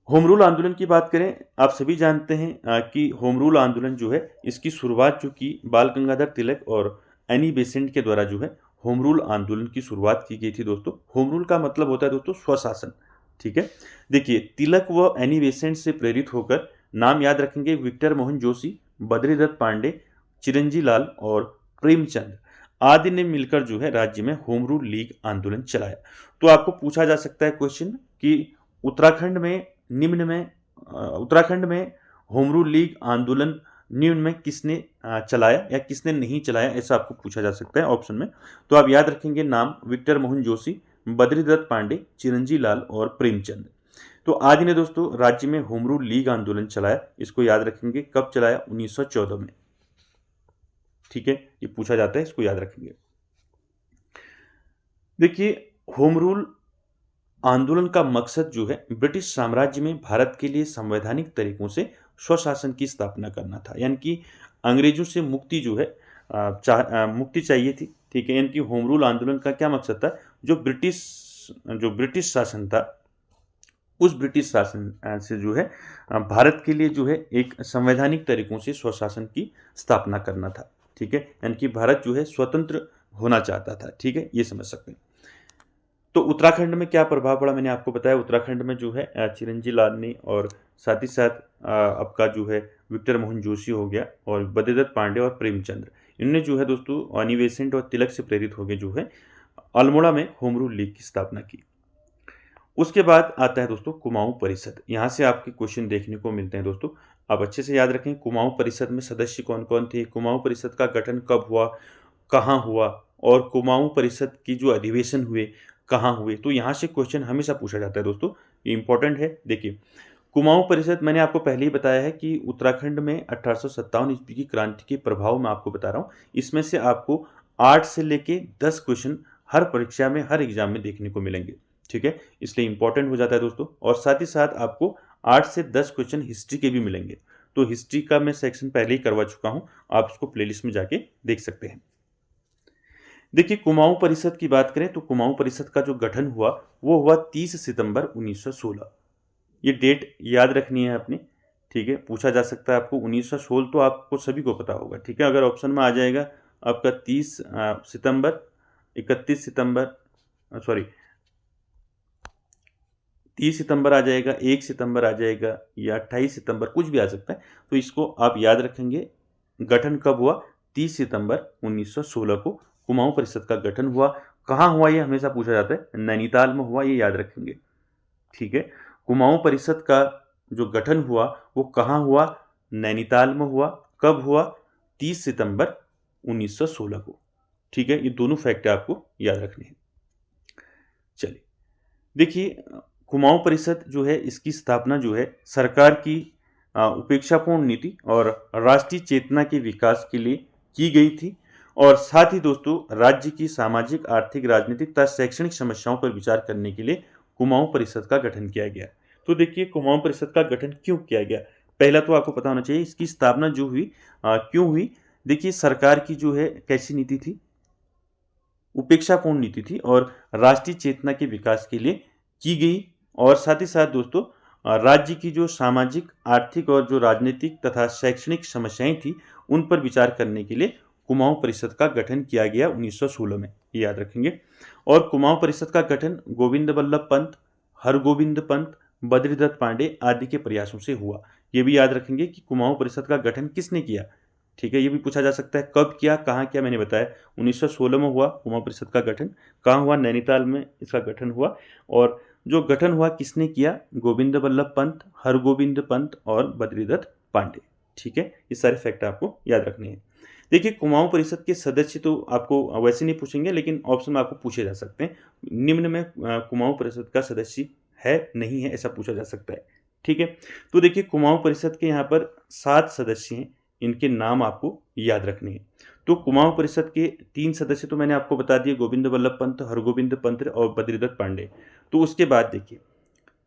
A: होम रूल आंदोलन की बात करें, आप सभी जानते हैं कि होम रूल आंदोलन जो है, इसकी शुरुआत जो की बाल गंगाधर तिलक और एनी बेसेंट के द्वारा जो है होम रूल आंदोलन की शुरुआत की गई थी दोस्तों। होम रूल का मतलब होता है दोस्तों स्वशासन। ठीक है, देखिए, तिलक व एनी बेसेंट से प्रेरित होकर, नाम याद रखेंगे, विक्टर मोहन जोशी, बद्रीदत्त पांडे, चिरंजी लाल और प्रेमचंद आदि ने मिलकर जो है राज्य में होम रूल लीग आंदोलन चलाया। तो आपको पूछा जा सकता है क्वेश्चन कि उत्तराखंड में निम्न में उत्तराखंड में होम रूल लीग आंदोलन निम्न में किसने चलाया या किसने नहीं चलाया, ऐसा आपको पूछा जा सकता है ऑप्शन में। तो आप याद रखेंगे नाम, विक्टर मोहन जोशी, बद्रीदत्त पांडे, चिरंजी लाल और प्रेमचंद। तो आज ने दोस्तों राज्य में होम रूल लीग आंदोलन चलाया, इसको याद रखेंगे। कब चलाया? 1914 में। ठीक है, ये पूछा जाता है, इसको याद रखेंगे। देखिए, होम रूल आंदोलन का मकसद जो है ब्रिटिश साम्राज्य में भारत के लिए संवैधानिक तरीकों से स्वशासन की स्थापना करना था, यानी कि अंग्रेजों से मुक्ति जो है मुक्ति चाहिए थी। ठीक है, यानी कि होम रूल आंदोलन का क्या मकसद था? जो ब्रिटिश शासन था, उस ब्रिटिश शासन से जो है भारत के लिए जो है एक संवैधानिक तरीकों से स्वशासन की स्थापना करना था। ठीक है, यानी कि भारत जो है स्वतंत्र होना चाहता था। ठीक है, ये समझ सकते हैं। तो उत्तराखंड में क्या प्रभाव पड़ा, मैंने आपको बताया। उत्तराखंड में जो है चिरंजी लाल ने और साथ ही साथ आपका जो है विक्टर मोहन जोशी हो गया और बद्रीदत्त पांडे और प्रेमचंद्र, इनने जो है दोस्तों एनी बेसेंट और तिलक से प्रेरित हो गए जो है अल्मोड़ा में होम रूल लीग की स्थापना की। उसके बाद आता है दोस्तों कुमाऊं परिषद। यहाँ से आपके क्वेश्चन देखने को मिलते हैं दोस्तों, आप अच्छे से याद रखें। कुमाऊं परिषद में सदस्य कौन कौन थे, कुमाऊं परिषद का गठन कब हुआ, कहाँ हुआ, और कुमाऊं परिषद की जो अधिवेशन हुए कहाँ हुए। तो यहाँ से क्वेश्चन हमेशा पूछा जाता है दोस्तों, ये इंपॉर्टेंट है। देखिए, कुमाऊं परिषद मैंने आपको पहले ही बताया है कि उत्तराखंड में 1857 ईस्वी की क्रांति के प्रभाव में आपको बता रहा हूँ। इसमें से आपको 8 से लेके 10 क्वेश्चन हर परीक्षा में, हर एग्जाम में देखने को मिलेंगे। ठीक है, इसलिए इंपॉर्टेंट हो जाता है दोस्तों। और साथ ही साथ आपको 8 से 10 क्वेश्चन हिस्ट्री के भी मिलेंगे। तो हिस्ट्री का मैं सेक्शन पहले ही करवा चुका हूँ, आप इसको प्लेलिस्ट में जाके देख सकते हैं। देखिए, कुमाऊं परिषद की बात करें तो कुमाऊं परिषद का जो गठन हुआ वो हुआ 30 सितंबर 1916। ये डेट याद रखनी है अपनी। ठीक है, पूछा जा सकता है आपको 1916, तो आपको सभी को पता होगा। ठीक है, अगर ऑप्शन में आ जाएगा आपका 30 सितंबर, 31 सितंबर, सॉरी 30 सितंबर आ जाएगा, 1 सितंबर आ जाएगा, या 28 सितंबर, कुछ भी आ सकता है। तो इसको आप याद रखेंगे। गठन कब हुआ? 30 सितंबर 1916 को कुमाऊं परिषद का गठन हुआ। कहाँ हुआ ये हमेशा पूछा जाता है, नैनीताल में हुआ, ये याद रखेंगे। ठीक है, कुमाऊं परिषद का जो गठन हुआ वो कहाँ हुआ? नैनीताल में हुआ। कब हुआ? 30 सितंबर 1916 को। ठीक है, ये दोनों फैक्ट आपको याद रखने हैं। चलिए, देखिए, कुमाऊं परिषद जो है, इसकी स्थापना जो है सरकार की उपेक्षापूर्ण नीति और राष्ट्रीय चेतना के विकास के लिए की गई थी। और साथ ही दोस्तों राज्य की सामाजिक, आर्थिक, राजनीतिक तथा शैक्षणिक समस्याओं पर विचार करने के लिए कुमाऊं परिषद का गठन किया गया। तो देखिए, कुमाऊं परिषद का गठन क्यों किया गया, पहला तो आपको पता होना चाहिए इसकी स्थापना जो हुई क्यों हुई। देखिए, सरकार की जो है कैसी नीति थी, उपेक्षापूर्ण नीति थी और राष्ट्रीय चेतना के विकास के लिए की गई। और साथ ही साथ दोस्तों राज्य की जो सामाजिक, आर्थिक और जो राजनीतिक तथा शैक्षणिक समस्याएं थी, उन पर विचार करने के लिए कुमाऊं परिषद का गठन किया गया 1916 में, ये याद रखेंगे। और कुमाऊं परिषद का गठन गोविंद बल्लभ पंत, हरगोविंद पंत, बद्रीदत्त पांडे आदि के प्रयासों से हुआ। ये भी याद रखेंगे कि कुमाऊं परिषद का गठन किसने किया। ठीक है, ये भी पूछा जा सकता है, कब किया, कहाँ किया। मैंने बताया 1916 में हुआ कुमाऊं परिषद का गठन। कहाँ हुआ? नैनीताल में इसका गठन हुआ। और जो गठन हुआ किसने किया? गोविंद बल्लभ पंत, हरगोविंद पंत और बद्रीदत्त पांडे। ठीक है, ये सारे फैक्ट आपको याद रखने हैं। देखिए, कुमाऊं परिषद के सदस्य तो आपको वैसे नहीं पूछेंगे, लेकिन ऑप्शन में आपको पूछे जा सकते हैं। निम्न में कुमाऊं परिषद का सदस्य है, नहीं है, ऐसा पूछा जा सकता है। ठीक है, तो देखिए, कुमाऊं परिषद के यहाँ पर 7 सदस्य हैं, इनके नाम आपको याद रखने हैं। तो कुमाऊं परिषद के 3 सदस्य तो मैंने आपको बता दिए, गोविंद वल्लभ पंत, हरगोविंद पंत और बद्रीदत्त पांडे। तो उसके बाद देखिए,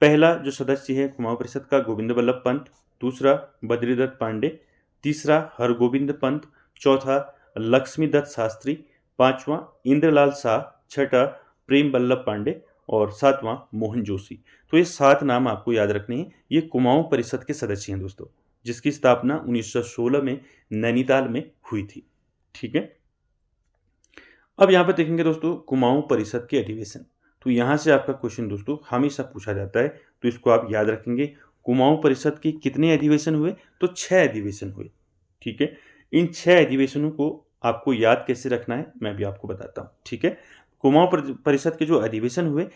A: पहला जो सदस्य है कुमाऊं परिषद का गोविंद वल्लभ पंत, दूसरा बद्रीदत्त पांडे, तीसरा हरगोविंद पंत, चौथा लक्ष्मीदत्त शास्त्री, पांचवा इंद्रलाल शाह, छठा प्रेम वल्लभ पांडे और सातवां मोहन जोशी। तो ये 7 नाम आपको याद रखने हैं। ये कुमाऊं परिषद के सदस्य हैं दोस्तों, जिसकी स्थापना 1916 में नैनीताल में हुई थी। ठीक है, अब यहाँ पर देखेंगे दोस्तों कुमाऊं परिषद के अधिवेशन। तो यहाँ से आपका क्वेश्चन दोस्तों हमेशा पूछा जाता है, तो इसको आप याद रखेंगे। कुमाऊं परिषद के कितने अधिवेशन हुए? तो 6 अधिवेशन हुए। ठीक है, इन 6 अधिवेशनों को आपको याद कैसे रखना है मैं भी आपको बताता हूँ। ठीक है, कुमाऊं परिषद के जो अधिवेशन हुए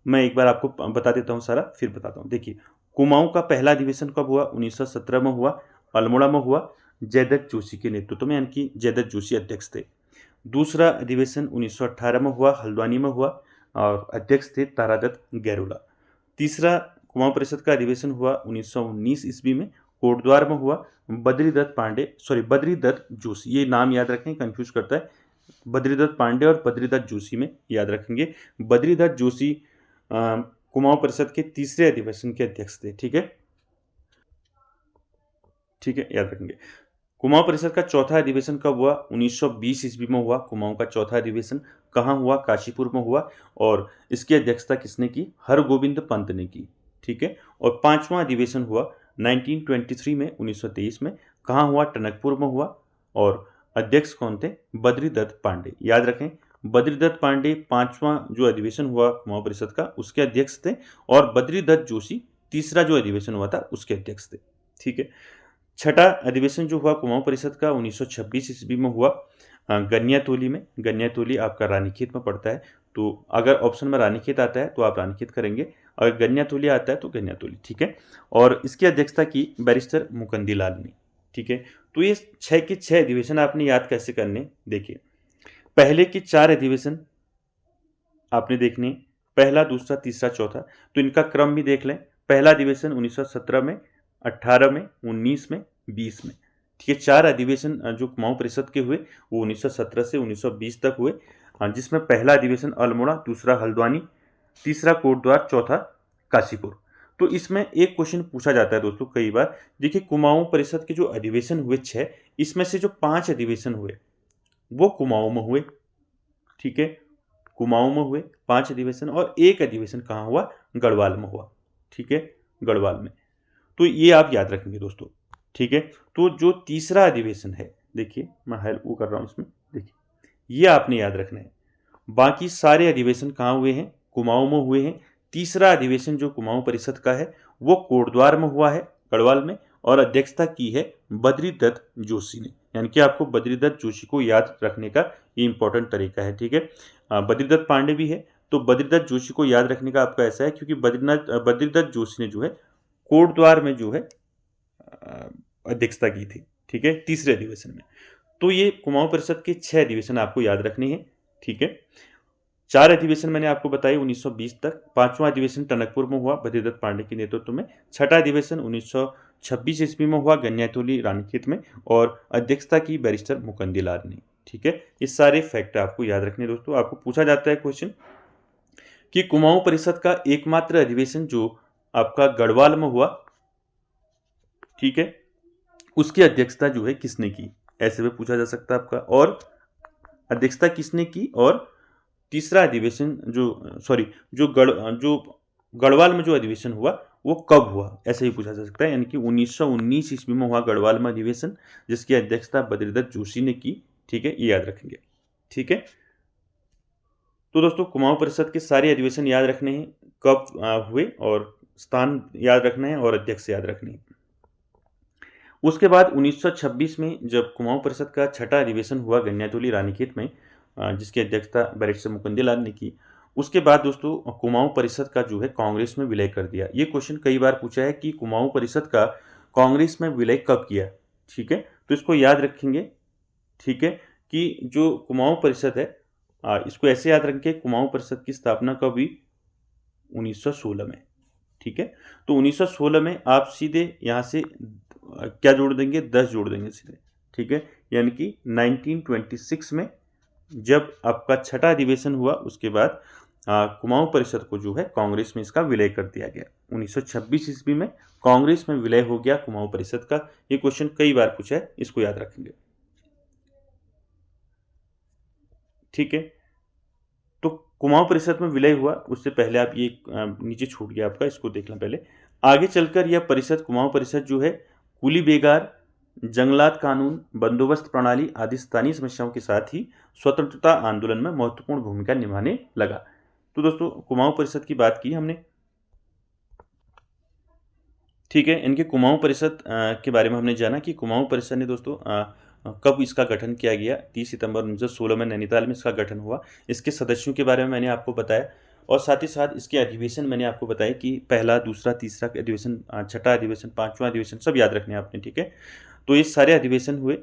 A: मैं एक बार आपको बता देता हूँ सारा, फिर बताता हूँ। देखिए, कुमाऊं का पहला अधिवेशन कब हुआ? 1917 में हुआ, अल्मोड़ा में हुआ, जयदत्त जोशी के नेतृत्व में, यानी कि जयदत्त जोशी अध्यक्ष थे। दूसरा अधिवेशन 1918 में हुआ, हल्द्वानी में हुआ और अध्यक्ष थे तारादत्त गैरोला। तीसरा कुमाऊं परिषद का अधिवेशन हुआ 1919 ईस्वी में, कोटद्वार में हुआ, बद्रीदत्त जोशी, ये नाम याद रखें, कंफ्यूज करता है, बद्रीदत्त पांडे और बद्रीदत्त जोशी में याद रखेंगे। बद्रीदत्त जोशी कुमाऊं परिषद के तीसरे अधिवेशन के अध्यक्ष थे। ठीक है, याद रखेंगे। कुमाऊं परिषद का चौथा अधिवेशन कब हुआ? 1920 ईस्वी में हुआ। कुमाऊं का चौथा अधिवेशन कहाँ हुआ? काशीपुर में हुआ और इसकी अध्यक्षता किसने की? हरगोविंद पंत ने की। ठीक है, और पांचवा अधिवेशन हुआ 1923 में, 1923 में, कहाँ हुआ? टनकपुर में हुआ और अध्यक्ष कौन थे? बद्रीदत्त पांडे। याद रखें, बद्रीदत्त पांडे पांचवा जो अधिवेशन हुआ कुमाऊं परिषद का उसके अध्यक्ष थे और बद्रीदत्त जोशी तीसरा जो अधिवेशन हुआ था उसके अध्यक्ष थे। ठीक है, छठा अधिवेशन जो हुआ कुमाऊं परिषद का 1926 ईस्वी में हुआ, गनियातोली में। गनियातोली आपका रानीखेत में पड़ता है, तो अगर ऑप्शन में रानीखेत आता है तो आप रानीखेत करेंगे, अगर गनियातोली आता है तो गनियातोली। ठीक है, और इसकी अध्यक्षता की बैरिस्टर मुकंदी लाल ने। ठीक है, तो ये 6 के 6 अधिवेशन आपने याद कैसे करने? देखिए, पहले के 4 अधिवेशन आपने देखने, पहला, दूसरा, तीसरा, चौथा, तो इनका क्रम भी देख लें। पहला अधिवेशन 1917 में, 18 में, 19 में, 20 में। ठीक है, 4 अधिवेशन जो कुमाऊं परिषद के हुए वो 1917 से 1920 तक हुए, जिसमें पहला अधिवेशन अल्मोड़ा, दूसरा हल्द्वानी, तीसरा कोटद्वार, चौथा काशीपुर। तो इसमें एक क्वेश्चन पूछा जाता है दोस्तों कई बार। देखिए, कुमाऊं परिषद के जो अधिवेशन हुए 6, इसमें से जो 5 अधिवेशन हुए वो कुमाऊं में हुए। ठीक है, कुमाऊं में हुए 5 अधिवेशन और एक अधिवेशन कहाँ हुआ? गढ़वाल में हुआ। ठीक है, गढ़वाल में। तो ये आप याद रखेंगे दोस्तों। ठीक है, तो जो तीसरा अधिवेशन है, देखिए मैं हेल्प वो कर रहा हूँ इसमें, देखिए ये आपने याद रखना है। बाकी सारे अधिवेशन कहाँ हुए हैं? कुमाऊं में हुए हैं। तीसरा अधिवेशन जो कुमाऊं परिषद का है वो कोटद्वार में हुआ है, गढ़वाल में, और अध्यक्षता की है बद्रीदत्त जोशी ने। यानी कि आपको बद्रीदत्त जोशी को याद रखने का ये इंपॉर्टेंट तरीका है। ठीक है, बद्रीदत्त पांडे भी है, तो बद्रीदत्त जोशी को याद रखने का आपका ऐसा है क्योंकि बद्रीदत्त जोशी ने जो है कोटद्वार में जो है अध्यक्षता की थी। ठीक है, तीसरे अधिवेशन में। तो ये कुमाऊं परिषद के 6 अधिवेशन आपको याद रखने हैं। ठीक है, 4 अधिवेशन मैंने आपको बताई 1920 तक। 5वां अधिवेशन टनकपुर में हुआ बद्रीदत्त पांडे के नेतृत्व में। छठा अधिवेशन 1926 ईस्वी में हुआ गनियातोली रानीखेत में और अध्यक्षता की बैरिस्टर मुकंदी लाल ने। ठीक है, ये सारे फैक्ट आपको याद रखने दोस्तों। आपको पूछा जाता है क्वेश्चन कि कुमाऊं परिषद का एकमात्र अधिवेशन जो आपका गढ़वाल में हुआ, ठीक है, उसकी अध्यक्षता जो है किसने की, ऐसे में पूछा जा सकता है आपका। और अध्यक्षता किसने की और तीसरा अधिवेशन जो गढ़वाल में जो अधिवेशन हुआ वो कब हुआ, ऐसे ही पूछा जा सकता है। यानी कि 1919 ईस्वी में हुआ गढ़वाल में अधिवेशन, जिसकी अध्यक्षता बद्रीदत्त जोशी ने की। ठीक है, ये याद रखेंगे। ठीक है, तो दोस्तों कुमाऊं परिषद के सारे अधिवेशन याद रखने हैं, कब हुए और स्थान याद रखना है और अध्यक्ष याद रखने हैं। उसके बाद 1926 में जब कुमाऊं परिषद का छठा अधिवेशन हुआ गनियातोली रानीखेत में, जिसकी अध्यक्षता बैरिस्टर मुकंदी लाल ने की, उसके बाद दोस्तों कुमाऊं परिषद का जो है कांग्रेस में विलय कर दिया। ये क्वेश्चन कई बार पूछा है कि कुमाऊं परिषद का कांग्रेस में विलय कब किया। ठीक है, तो इसको याद रखेंगे। ठीक है, कि जो कुमाऊं परिषद है इसको ऐसे याद रखें, कुमाऊं परिषद की स्थापना कब हुई? 1916 में। ठीक है, तो 1916 में आप सीधे यहाँ से क्या जोड़ देंगे? 10 जोड़ देंगे सीधे। ठीक है, यानी कि 1926 में जब आपका छठा अधिवेशन हुआ, उसके बाद कुमाऊं परिषद को जो है कांग्रेस में इसका विलय कर दिया गया। 1926 ईस्वी में कांग्रेस में विलय हो गया कुमाऊं परिषद का। ये क्वेश्चन कई बार पूछा है, इसको याद रखेंगे। ठीक है, तो कुमाऊं परिषद में विलय हुआ, उससे पहले आप ये नीचे छूट गया आपका, इसको देखना पहले। आगे चलकर यह परिषद, कुमाऊं परिषद जो है, कुली बेगार, जंगलात कानून, बंदोबस्त प्रणाली आदि स्थानीय समस्याओं के साथ ही स्वतंत्रता आंदोलन में महत्वपूर्ण भूमिका निभाने लगा। तो दोस्तों कुमाऊं परिषद की बात की हमने, ठीक है। इनके कुमाऊं परिषद के बारे में हमने जाना कि कुमाऊं परिषद ने दोस्तों कब इसका गठन किया गया। 30 सितंबर 1916 में नैनीताल में इसका गठन हुआ। इसके सदस्यों के बारे में मैंने आपको बताया, और साथ ही साथ इसके अधिवेशन मैंने आपको बताया कि पहला, दूसरा, तीसरा अधिवेशन, छठा अधिवेशन, पांचवा अधिवेशन, सब याद रखने आपने, ठीक है। तो ये सारे अधिवेशन हुए,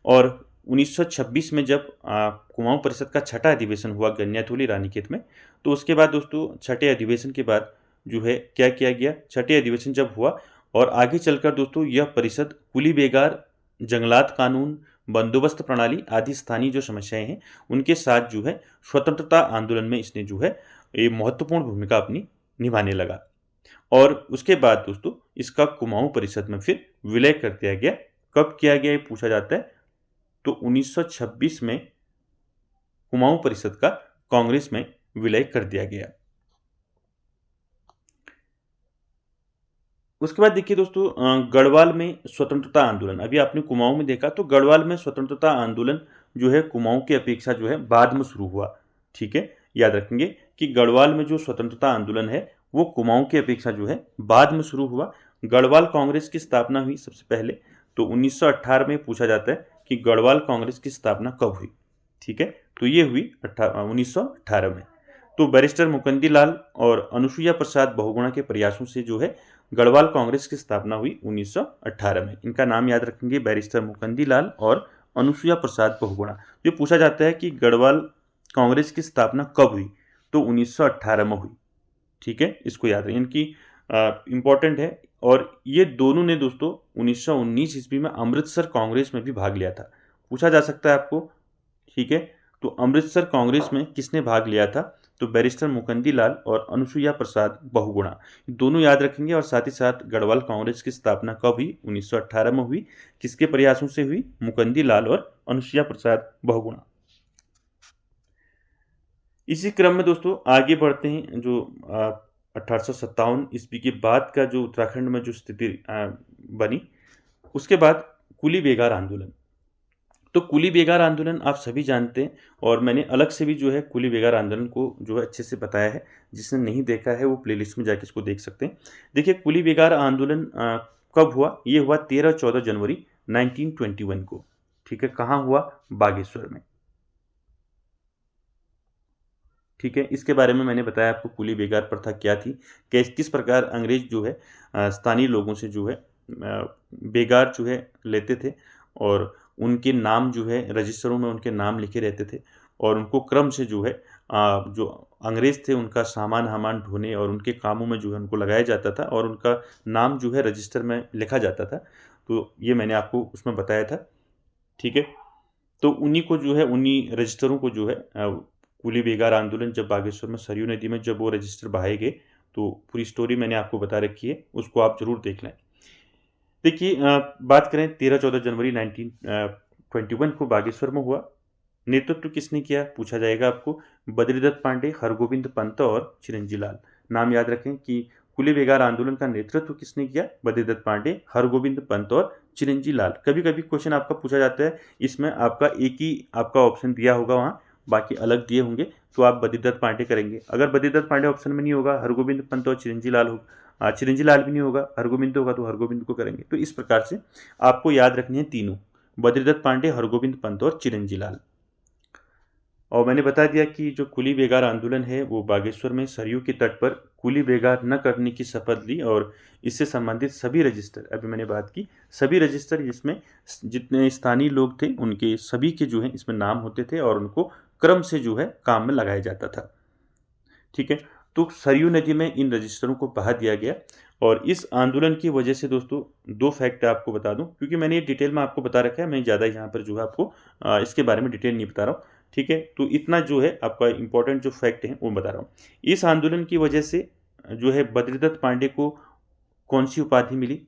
A: और 1926 में जब कुमाऊं परिषद का छठा अधिवेशन हुआ गन्याथोली रानीखेत में, तो उसके बाद दोस्तों छठे अधिवेशन के बाद जो है क्या किया गया, छठे अधिवेशन जब हुआ और आगे चलकर दोस्तों यह परिषद कुली बेगार, जंगलात कानून, बंदोबस्त प्रणाली आदि स्थानीय जो समस्याएं हैं उनके साथ जो है स्वतंत्रता आंदोलन में इसने जो है ये महत्वपूर्ण भूमिका अपनी निभाने लगा। और उसके बाद दोस्तों इसका कुमाऊं परिषद में फिर विलय कर दिया गया। कब किया गया ये पूछा जाता है, तो 1926 में कुमाऊं परिषद का कांग्रेस में विलय कर दिया गया। उसके बाद देखिए दोस्तों गढ़वाल में स्वतंत्रता आंदोलन, अभी आपने कुमाऊं में देखा, तो गढ़वाल में स्वतंत्रता आंदोलन जो है कुमाऊं की अपेक्षा जो है बाद में शुरू हुआ। ठीक है, याद रखेंगे कि गढ़वाल में जो स्वतंत्रता आंदोलन है वो कुमाऊं की अपेक्षा जो है बाद में शुरू हुआ। गढ़वाल कांग्रेस की स्थापना हुई सबसे पहले, तो 1918 में पूछा जाता है कि गढ़वाल कांग्रेस की स्थापना कब हुई। ठीक है, तो ये हुई 1918 में। तो बैरिस्टर मुकुंदी लाल और अनुसुईया प्रसाद बहुगुणा के प्रयासों से जो है गढ़वाल कांग्रेस की स्थापना हुई 1918 में। इनका नाम याद रखेंगे, बैरिस्टर मुकुंदी लाल और अनुसुईया प्रसाद बहुगुणा। ये पूछा जाता है कि गढ़वाल कांग्रेस की स्थापना कब हुई, तो 1918 में हुई। ठीक है, इसको याद रखें, इनकी इंपॉर्टेंट है। और ये दोनों ने दोस्तों 1919 ईस्वी में अमृतसर कांग्रेस में भी भाग लिया था, पूछा जा सकता है आपको। ठीक है, तो अमृतसर कांग्रेस में किसने भाग लिया था, तो बैरिस्टर मुकुंदी लाल और अनुसुईया प्रसाद बहुगुणा, दोनों याद रखेंगे। और साथ ही साथ गढ़वाल कांग्रेस की स्थापना कब हुई, 1918 में हुई। किसके प्रयासों से हुई, मुकुंदी लाल और अनुसुईया प्रसाद बहुगुणा। इसी क्रम में दोस्तों आगे बढ़ते हैं। जो 1857 ईस्वी के बाद का जो उत्तराखंड में जो स्थिति बनी, उसके बाद कुली बेगार आंदोलन। तो कुली बेगार आंदोलन आप सभी जानते हैं, और मैंने अलग से भी जो है कुली बेगार आंदोलन को जो है अच्छे से बताया है। जिसने नहीं देखा है वो प्लेलिस्ट में जाके इसको देख सकते हैं। देखिए कुली बेगार आंदोलन कब हुआ, ये हुआ 13-14 जनवरी 1921 को। ठीक है, कहाँ हुआ, बागेश्वर में। ठीक है, इसके बारे में मैंने बताया आपको कुली बेगार प्रथा क्या थी, किस प्रकार अंग्रेज जो है स्थानीय लोगों से जो है बेगार जो है लेते थे, और उनके नाम जो है रजिस्टरों में उनके नाम लिखे रहते थे, और उनको क्रम से जो है जो अंग्रेज थे उनका सामान हामान ढोने और उनके कामों में जो है उनको लगाया जाता था, और उनका नाम जो है रजिस्टर में लिखा जाता था। तो ये मैंने आपको उसमें बताया था। ठीक है, तो उन्हीं को जो है, उन्हीं रजिस्टरों को जो है कुली बेगार आंदोलन, जब बागेश्वर में सरयू नदी में जब वो रजिस्टर बहाए गए, तो पूरी स्टोरी मैंने आपको बता रखी है, उसको आप जरूर देख लें। देखिए बात करें 13-14 जनवरी 1921 को बागेश्वर में हुआ। नेतृत्व किसने किया पूछा जाएगा आपको, बद्रीदत्त पांडे, हरगोविंद पंत और चिरंजी लाल। नाम याद रखें कि कुली बेगार आंदोलन का नेतृत्व किसने किया, बद्रीदत्त पांडे, हरगोविंद पंत और चिरंजी लाल। कभी कभी क्वेश्चन आपका पूछा जाता है, इसमें आपका एक ही आपका ऑप्शन दिया होगा, वहाँ बाकी अलग दिए होंगे, तो आप बद्रीदत्त पांडे करेंगे। अगर बद्रीदत्त पांडे ऑप्शन में नहीं होगा, हरगोविंद पंत और चिरंजी लाल होगा, चिरंजी लाल भी नहीं होगा, हरगोविंद होगा तो हरगोविंद को करेंगे। तो इस प्रकार से आपको याद रखनी है तीनों, बद्रीदत्त पांडे, हरगोविंद पंत और चिरंजी लाल। और मैंने बता दिया कि जो कुली बेगार आंदोलन है वो बागेश्वर में सरयू के तट पर कुली बेगार न करने की शपथ ली, और इससे संबंधित सभी रजिस्टर, अभी मैंने बात की सभी रजिस्टर जिसमें जितने स्थानीय लोग थे उनके सभी के जो है इसमें नाम होते थे, और उनको क्रम से जो है काम में लगाया जाता था। ठीक है, तो सरयू नदी में इन रजिस्टरों को बहा दिया गया, और इस आंदोलन की वजह से दोस्तों दो फैक्ट आपको बता दूं, क्योंकि मैंने ये डिटेल में आपको बता रखा है, मैं ज़्यादा यहाँ पर जो है आपको इसके बारे में डिटेल नहीं बता रहा हूँ, ठीक है। तो इतना जो है आपका इंपॉर्टेंट जो फैक्ट है वो बता रहा हूँ। इस आंदोलन की वजह से जो है बद्रीदत्त पांडे को कौन सी उपाधि मिली?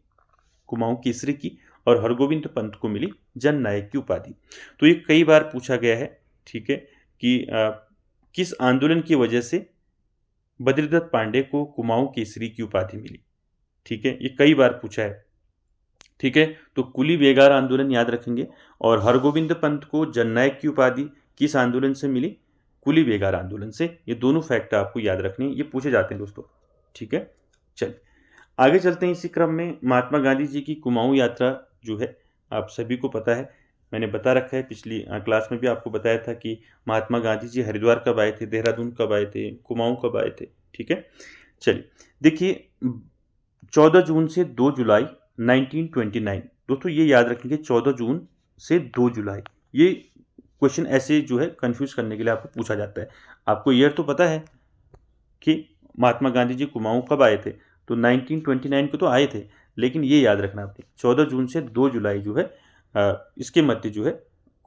A: कुमाऊं केसरी की। और हरगोविंद पंत को मिली जननायक की उपाधि। तो ये कई बार पूछा गया है, ठीक है, कि किस आंदोलन की वजह से बद्रीदत्त पांडे को कुमाऊं केसरी की उपाधि मिली, ठीक है, ये कई बार पूछा है, ठीक है। तो कुली बेगार आंदोलन याद रखेंगे। और हरगोविंद पंत को जननायक की उपाधि किस आंदोलन से मिली? कुली बेगार आंदोलन से। ये दोनों फैक्ट आपको याद रखने हैं, ये पूछे जाते हैं दोस्तों, ठीक है। चलिए आगे चलते हैं। इसी क्रम में महात्मा गांधी जी की कुमाऊं यात्रा जो है आप सभी को पता है, मैंने बता रखा है, पिछली क्लास में भी आपको बताया था कि महात्मा गांधी जी हरिद्वार कब आए थे, देहरादून कब आए थे, कुमाऊं कब आए थे, ठीक है। चलिए देखिए 14 जून से 2 जुलाई 1929, दोस्तों ये याद रखेंगे 14 जून से 2 जुलाई। ये क्वेश्चन ऐसे जो है कंफ्यूज करने के लिए आपको पूछा जाता है। आपको ईयर तो पता है कि महात्मा गांधी जी कुमाऊं कब आए थे, तो 1929 को तो आए थे, लेकिन ये याद रखना आपने 14 जून से 2 जुलाई जो है इसके मध्य जो है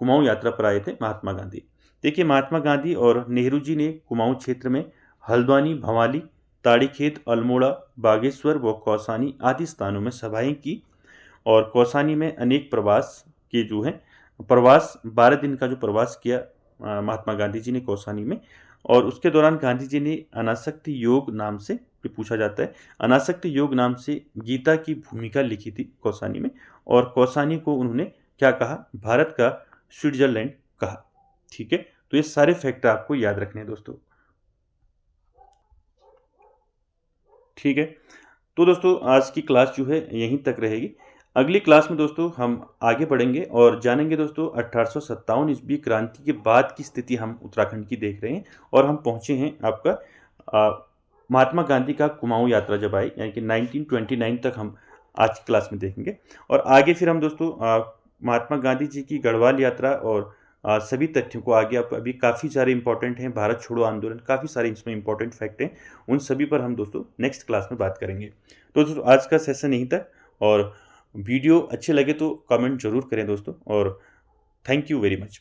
A: कुमाऊं यात्रा पर आए थे महात्मा गांधी। देखिए महात्मा गांधी और नेहरू जी ने कुमाऊं क्षेत्र में हल्द्वानी, भंवाली, ताड़ीखेत, अल्मोड़ा, बागेश्वर व कौसानी आदि स्थानों में सभाएं की। और कौसानी में अनेक प्रवास के जो है प्रवास 12 दिन का जो प्रवास किया महात्मा गांधी जी ने कौसानी में। और उसके दौरान गांधी जी ने अनासक्ति योग नाम से, ये पूछा जाता है, अनासक्ति योग नाम से गीता की भूमिका लिखी थी कौसानी में। और कौसानी को उन्होंने क्या कहा? भारत का स्विट्जरलैंड कहा, ठीक है। तो ये सारे फैक्ट आपको याद रखने हैं दोस्तों, ठीक है। तो दोस्तों आज की क्लास जो है यहीं तक रहेगी। अगली क्लास में दोस्तों हम आगे बढ़ेंगे और जानेंगे दोस्तों 1857 ईस्वी क्रांति के बाद की स्थिति हम उत्तराखंड की देख रहे हैं। और हम पहुंचे हैं आपका महात्मा गांधी का कुमाऊं यात्रा जब आई, यानी कि 1929 तक हम आज की क्लास में देखेंगे। और आगे फिर हम दोस्तों महात्मा गांधी जी की गढ़वाल यात्रा और सभी तथ्यों को आगे आप अभी काफ़ी सारे इंपॉर्टेंट हैं, भारत छोड़ो आंदोलन, काफ़ी सारे इसमें इंपॉर्टेंट फैक्ट हैं, उन सभी पर हम दोस्तों नेक्स्ट क्लास में बात करेंगे। तो दोस्तों आज का सेशन यहीं तक। और वीडियो अच्छे लगे तो कमेंट जरूर करें दोस्तों, और थैंक यू वेरी मच।